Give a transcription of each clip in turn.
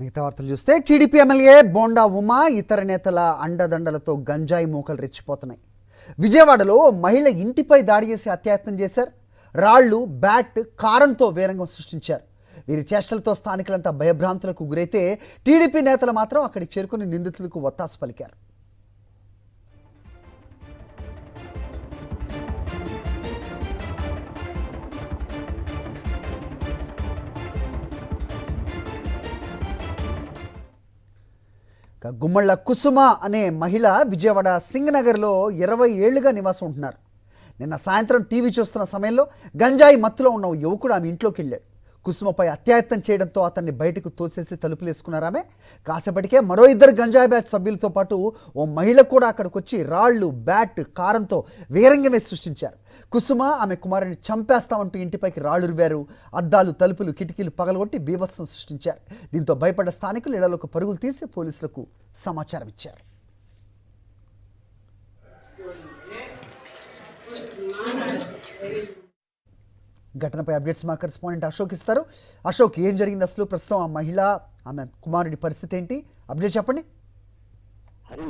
మిగతా వార్తలు చూస్తే టీడీపీ ఎమ్మెల్యే బోండా ఉమా ఇతర నేతల అండదండలతో గంజాయి మూకలు రెచ్చిపోతున్నాయి. విజయవాడలో మహిళ ఇంటిపై దాడి చేసి హత్యాయత్నం చేశారు. రాళ్లు, బ్యాట్, కారంతో వీరంగం సృష్టించారు. వీరి చేష్టలతో స్థానికులంతా భయభ్రాంతులకు గురైతే టీడీపీ నేతలు మాత్రం అక్కడికి చేరుకుని నిందితులకు వత్తాసు పలికారు. గుమ్మళ్ళ కుసుమ అనే మహిళ విజయవాడ సింగనగర్లో 20 ఏళ్లుగా నివాసం ఉంటున్నారు. నిన్న సాయంత్రం టీవీ చూస్తున్న సమయంలో గంజాయి మత్తులో ఉన్న యువకుడు ఆమె ఇంట్లోకి వెళ్ళాడు. కుసుమపై అత్యాయత్నం చేయడంతో అతన్ని బయటకు తోసేసి తలుపులేసుకున్నారు. ఆమె కాసేపటికే మరో 2 గంజాయి బ్యాచ్ సభ్యులతో పాటు ఓ మహిళ కూడా అక్కడికి వచ్చి రాళ్లు, బ్యాట్, కారంతో వీరంగమే సృష్టించారు. కుసుమ ఆమె కుమారుని చంపేస్తామంటూ ఇంటిపైకి రాళ్లు రువ్వారు. అద్దాలు, తలుపులు, కిటికీలు పగలగొట్టి బీభత్సం సృష్టించారు. దీంతో భయపడ్డ స్థానికులు ఇళ్లలోకి పరుగులు తీసి పోలీసులకు సమాచారం ఇచ్చారు. ఘటనపై అప్డేట్స్ మా కరెస్పాండెంట్ అశోక్ ఇస్తారు. అశోక్, ఏం జరిగింది అసలు? ప్రస్తుతం ఆ మహిళ, ఆమె కుమారుడి పరిస్థితి ఏంటి? అప్డేట్ చెప్పండి.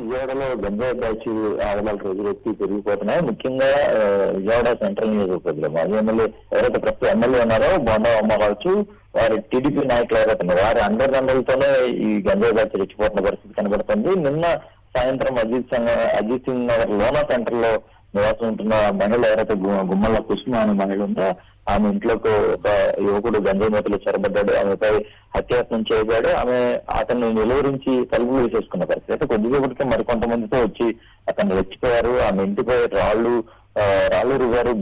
విజయవాడలో గంజాయి బ్యాచ్ ఆగడాలు రోజులెత్తి పెరిగిపోతున్నాయి. ముఖ్యంగా విజయవాడ సెంట్రల్ నియోజకవర్గంలో మాజీ ఎమ్మెల్యే ఎవరైతే ప్రస్తుతం ఎమ్మెల్యే ఉన్నారో బోండా ఉమ్మ కావచ్చు, వారి టీడీపీ నాయకులు ఎవరైతే ఉన్నారో వారి అండదండలతోనే ఈ గంజాయి బ్యాచ్ రెచ్చిపోతున్న పరిస్థితి కనబడుతుంది. నిన్న సాయంత్రం అజిత్ సింగ్ నగర్ లోనా సెంటర్ లో నివాసం ఉంటున్న మహిళ ఎవరైతే గుమ్మల కుసుమ అనే మహిళ ఉందో ఆమె ఇంట్లోకి ఒక యువకుడు గంజాయి మూతలు చొరబడ్డాడు. ఆమెపై హత్యాయత్నం చేయబడ్డాడు. అతన్ని నిలువరించి తలుపులు వేసేసుకున్న పరిస్థితి. అయితే కొద్దిసేపటికి మరికొంతమందితో వచ్చి అతన్ని రెచ్చిపోయారు. ఆమె ఇంటిపై రాళ్లు రువ్వారు,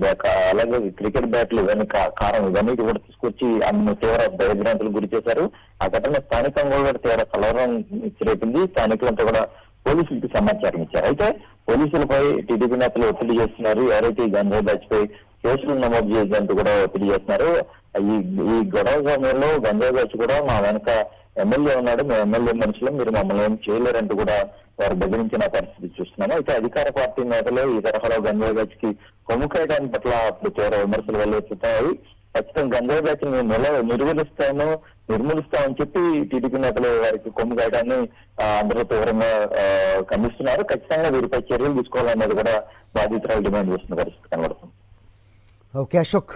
అలాగే క్రికెట్ బ్యాట్లు ఇవన్నీ, కారం ఇవన్నీ కూడా తీసుకొచ్చి ఆమె తీవ్ర భయభ్రాంతులకు గురి చేశారు. ఆ ఘటన స్థానికంగా కూడా తీవ్ర కలవరం రేపింది. స్థానికులంతా కూడా పోలీసులకి సమాచారం ఇచ్చారు. అయితే పోలీసులపై టీడీపీ నేతలు ఒత్తిడి చేస్తున్నారు. ఎవరైతే ఈ గంజాయి బ్యాచ్ పై కేసులు నమోదు చేసేందుకు కూడా ఒత్తిడి చేస్తున్నారు. ఈ గొడవ సమయంలో గంజాయి బ్యాచ్ కూడా మా వెనక ఎమ్మెల్యే ఉన్నాడు, మేము ఎమ్మెల్యే మనుషులు, మీరు మమ్మల్ని ఏం చేయలేరంటూ కూడా వారు బెదిరించిన పరిస్థితి చూస్తున్నాము. అయితే అధికార పార్టీ నేతలు ఈ తరహాలో గంజాయి బ్యాచ్ కి కొమ్ముకాయడాన్ని పట్ల అప్పుడు తీవ్ర విమర్శలు వెల్లువెత్తుతాయి. ఖచ్చితంగా గంజాయి బ్యాచ్ నిర్మూలిస్తామని చెప్పి టీడీపీ నేతలు వారికి కొమ్ము కాయడాన్ని అందరూ తీవ్రంగా ఖండిస్తున్నారు. ఖచ్చితంగా వీరిపై చర్యలు తీసుకోవాలనేది కూడా బాధితురాలు డిమాండ్ చేస్తున్న పరిస్థితి కనబడుతుంది. ఓకే అశోక్.